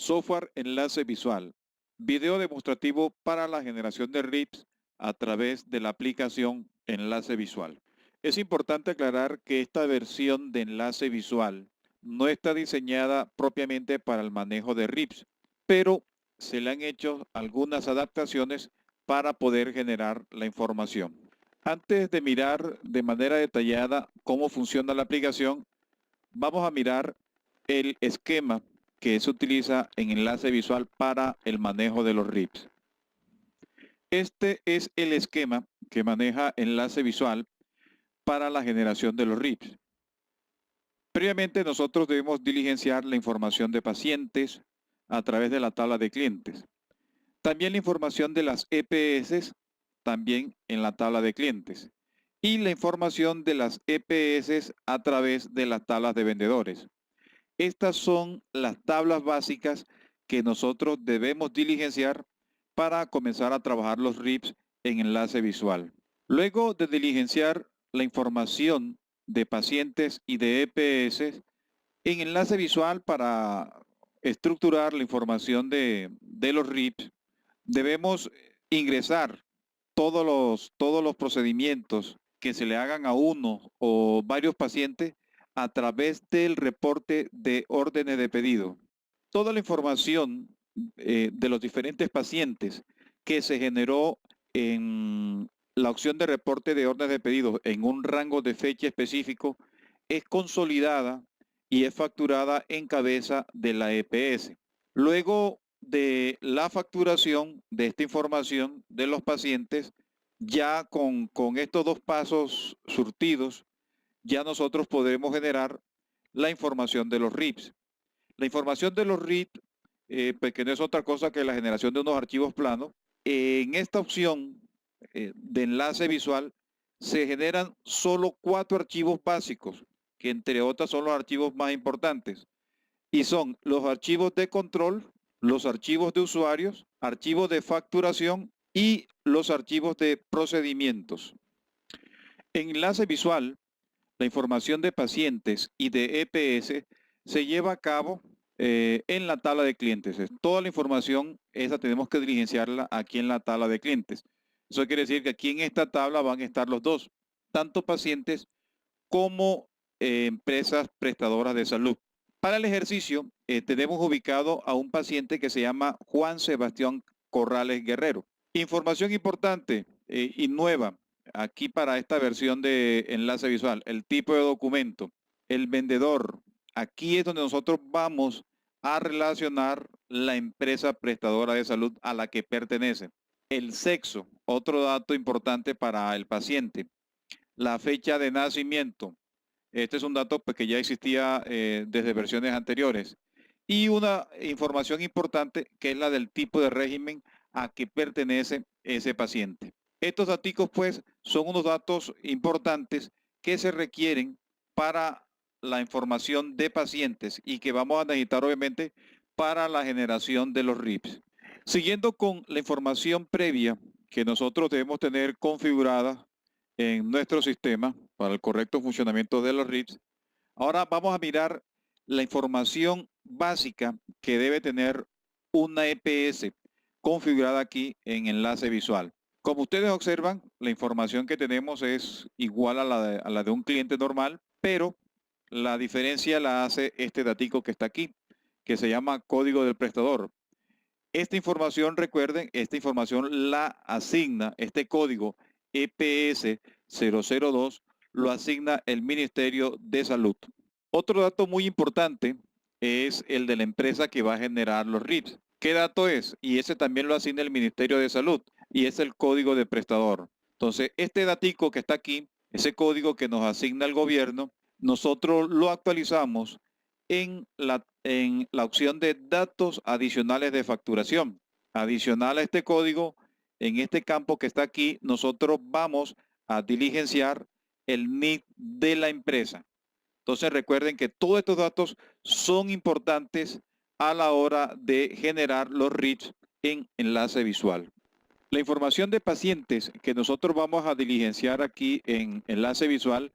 Software enlace visual. Video demostrativo para la generación de RIPs a través de la aplicación enlace visual. Es importante aclarar que esta versión de enlace visual no está diseñada propiamente para el manejo de RIPs, pero se le han hecho algunas adaptaciones para poder generar la información. Antes de mirar de manera detallada cómo funciona la aplicación, vamos a mirar el esquema que se utiliza en enlace visual para el manejo de los RIPs. Este es el esquema que maneja enlace visual para la generación de los RIPs. Previamente nosotros debemos diligenciar la información de pacientes a través de la tabla de clientes. También la información de las EPS, también en la tabla de clientes. Y la información de las EPS a través de las tablas de vendedores. Estas son las tablas básicas que nosotros debemos diligenciar para comenzar a trabajar los RIPs en enlace visual. Luego de diligenciar la información de pacientes y de EPS en enlace visual para estructurar la información de los RIPs, debemos ingresar todos los procedimientos que se le hagan a uno o varios pacientes a través del reporte de órdenes de pedido. Toda la información de los diferentes pacientes que se generó en la opción de reporte de órdenes de pedido en un rango de fecha específico es consolidada y es facturada en cabeza de la EPS. Luego de la facturación de esta información de los pacientes, ya con estos dos pasos surtidos, ya nosotros podemos generar la información de los RIPs. La información de los RIPs, pues que no es otra cosa que la generación de unos archivos planos. En esta opción de enlace visual se generan solo 4 archivos básicos, que entre otras son los archivos más importantes. Y son los archivos de control, los archivos de usuarios, archivos de facturación y los archivos de procedimientos. En enlace visual, la información de pacientes y de EPS se lleva a cabo en la tabla de clientes. Toda la información esa tenemos que diligenciarla aquí en la tabla de clientes. Eso quiere decir que aquí en esta tabla van a estar los dos, tanto pacientes como empresas prestadoras de salud. Para el ejercicio, tenemos ubicado a un paciente que se llama Juan Sebastián Corrales Guerrero. Información importante y nueva aquí para esta versión de enlace visual, el tipo de documento, el vendedor. Aquí es donde nosotros vamos a relacionar la empresa prestadora de salud a la que pertenece. El sexo, otro dato importante para el paciente. La fecha de nacimiento. Este es un dato pues, que ya existía desde versiones anteriores. Y una información importante que es la del tipo de régimen a que pertenece ese paciente. Estos datos pues son unos datos importantes que se requieren para la información de pacientes y que vamos a necesitar obviamente para la generación de los RIPs. Siguiendo con la información previa que nosotros debemos tener configurada en nuestro sistema para el correcto funcionamiento de los RIPs, ahora vamos a mirar la información básica que debe tener una EPS configurada aquí en enlace visual. Como ustedes observan, la información que tenemos es igual a la de un cliente normal, pero la diferencia la hace este datico que está aquí, que se llama código del prestador. Esta información, recuerden, esta información la asigna, este código EPS 002, lo asigna el Ministerio de Salud. Otro dato muy importante es el de la empresa que va a generar los RIPs. ¿Qué dato es? Y ese también lo asigna el Ministerio de Salud y es el código de prestador. Entonces, este datico que está aquí, ese código que nos asigna el gobierno, nosotros lo actualizamos en la opción de datos adicionales de facturación. Adicional a este código, en este campo que está aquí, nosotros vamos a diligenciar el NID de la empresa. Entonces recuerden que todos estos datos son importantes a la hora de generar los RIPs en enlace visual. La información de pacientes que nosotros vamos a diligenciar aquí en enlace visual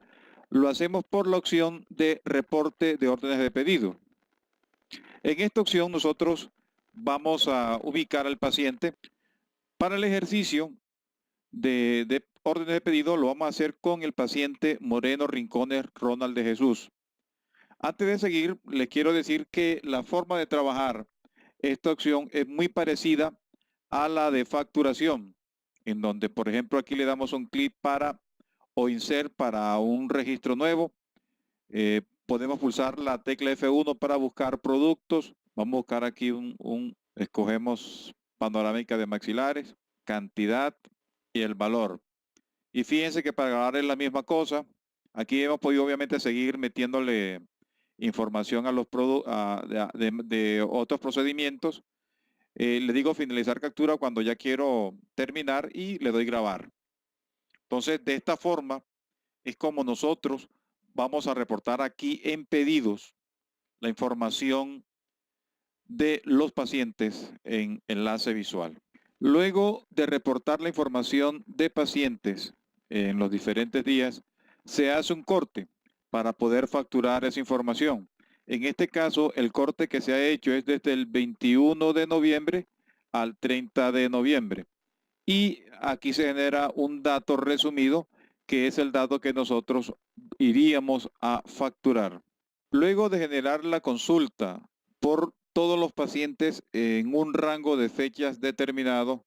lo hacemos por la opción de reporte de órdenes de pedido. En esta opción nosotros vamos a ubicar al paciente. Para el ejercicio de órdenes de pedido lo vamos a hacer con el paciente Moreno Rincones Ronald de Jesús. Antes de seguir, les quiero decir que la forma de trabajar esta opción es muy parecida a la de facturación, en donde, por ejemplo, aquí le damos un clic para o insert para un registro nuevo. Podemos pulsar la tecla F1 para buscar productos. Vamos a buscar aquí escogemos panorámica de maxilares, cantidad y el valor. Y fíjense que para grabar es la misma cosa. Aquí hemos podido obviamente seguir metiéndole información a los de otros procedimientos. Le digo finalizar captura cuando ya quiero terminar y le doy grabar. Entonces, de esta forma es como nosotros vamos a reportar aquí en pedidos la información de los pacientes en enlace visual. Luego de reportar la información de pacientes en los diferentes días, se hace un corte para poder facturar esa información. En este caso, el corte que se ha hecho es desde el 21 de noviembre al 30 de noviembre. Y aquí se genera un dato resumido, que es el dato que nosotros iríamos a facturar. Luego de generar la consulta por todos los pacientes en un rango de fechas determinado,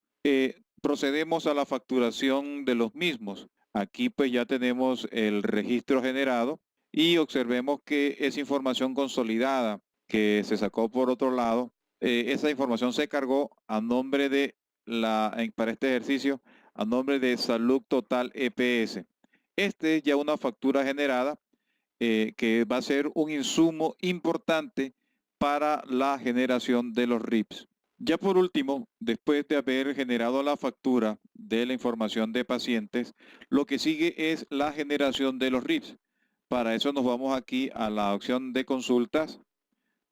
procedemos a la facturación de los mismos. Aquí pues ya tenemos el registro generado y observemos que es información consolidada que se sacó por otro lado. Esa información se cargó a nombre de para este ejercicio, a nombre de Salud Total EPS. Este es ya una factura generada que va a ser un insumo importante para la generación de los RIPs. Ya por último, después de haber generado la factura de la información de pacientes, lo que sigue es la generación de los RIPs. Para eso nos vamos aquí a la opción de consultas,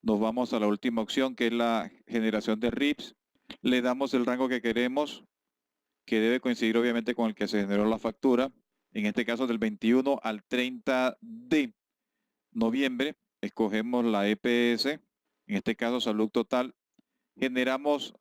nos vamos a la última opción que es la generación de RIPs, le damos el rango que queremos, que debe coincidir obviamente con el que se generó la factura, en este caso del 21 al 30 de noviembre, escogemos la EPS, en este caso Salud Total, generamos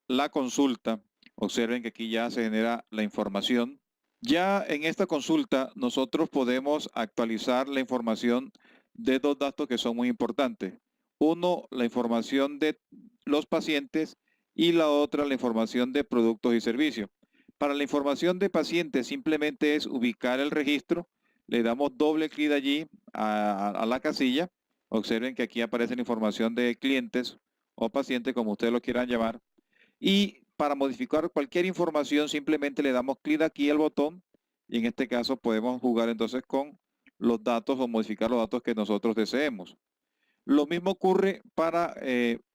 la consulta. Observen que aquí ya se genera la información. Ya en esta consulta nosotros podemos actualizar la información de dos datos que son muy importantes. Uno, la información de los pacientes y la otra, la información de productos y servicios. Para la información de pacientes simplemente es ubicar el registro, le damos doble clic allí a la casilla. Observen que aquí aparece la información de clientes o pacientes, como ustedes lo quieran llamar. Y para modificar cualquier información simplemente le damos clic aquí al botón y en este caso podemos jugar entonces con los datos o modificar los datos que nosotros deseemos. Lo mismo ocurre para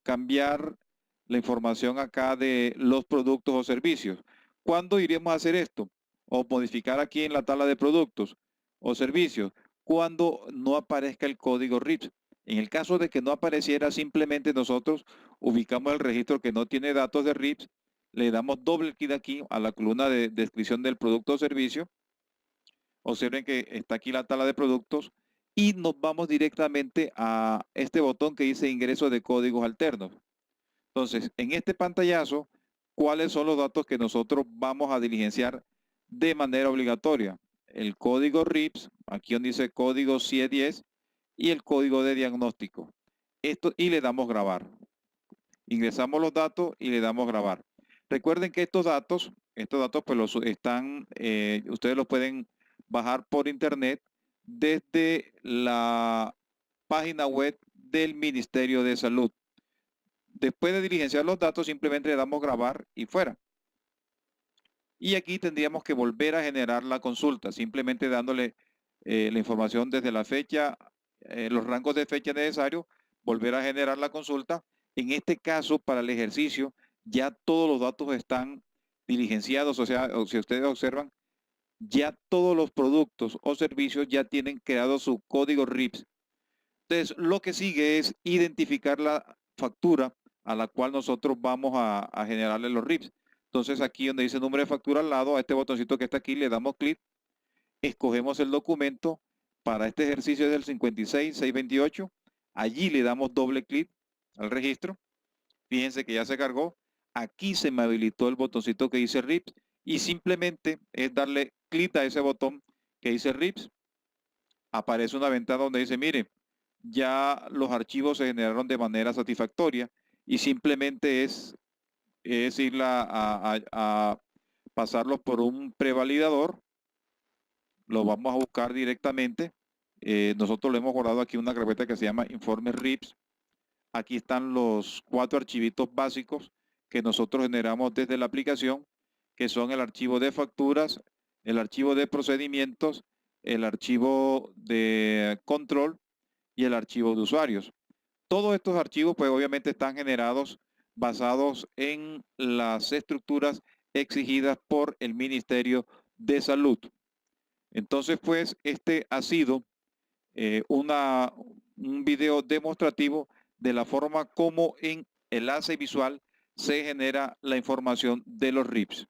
cambiar la información acá de los productos o servicios. ¿Cuándo iremos a hacer esto? O modificar aquí en la tabla de productos o servicios cuando no aparezca el código RIPS. En el caso de que no apareciera, simplemente nosotros ubicamos el registro que no tiene datos de RIPS, le damos doble clic aquí a la columna de descripción del producto o servicio. Observen que está aquí la tabla de productos y nos vamos directamente a este botón que dice ingreso de códigos alternos. Entonces, en este pantallazo, ¿cuáles son los datos que nosotros vamos a diligenciar de manera obligatoria? El código RIPS, aquí donde dice código CIE10 y el código de diagnóstico. Esto y le damos grabar. Ingresamos los datos y le damos grabar. Recuerden que estos datos pues ustedes los pueden bajar por internet desde la página web del Ministerio de Salud. Después de diligenciar los datos, simplemente le damos grabar y fuera. Y aquí tendríamos que volver a generar la consulta, simplemente dándole la información desde la fecha, los rangos de fecha necesarios, volver a generar la consulta. En este caso, para el ejercicio, ya todos los datos están diligenciados, o sea, si ustedes observan, ya todos los productos o servicios ya tienen creado su código RIPS. Entonces, lo que sigue es identificar la factura a la cual nosotros vamos a generarle los RIPS. Entonces, aquí donde dice número de factura al lado, a este botoncito que está aquí, le damos clic, escogemos el documento. Para este ejercicio es el 56628. Allí le damos doble clic al registro. Fíjense que ya se cargó. Aquí se me habilitó el botoncito que dice RIPS y simplemente es darle clic a ese botón que dice RIPS. Aparece una ventana donde dice, mire, ya los archivos se generaron de manera satisfactoria y simplemente es ir a pasarlos por un prevalidador. Lo vamos a buscar directamente. Nosotros lo hemos guardado aquí en una carpeta que se llama informes RIPS. Aquí están los 4 archivitos básicos que nosotros generamos desde la aplicación, que son el archivo de facturas, el archivo de procedimientos, el archivo de control y el archivo de usuarios. Todos estos archivos, pues obviamente están generados basados en las estructuras exigidas por el Ministerio de Salud. Entonces, pues, este ha sido un video demostrativo de la forma como en enlace visual se genera la información de los RIPS.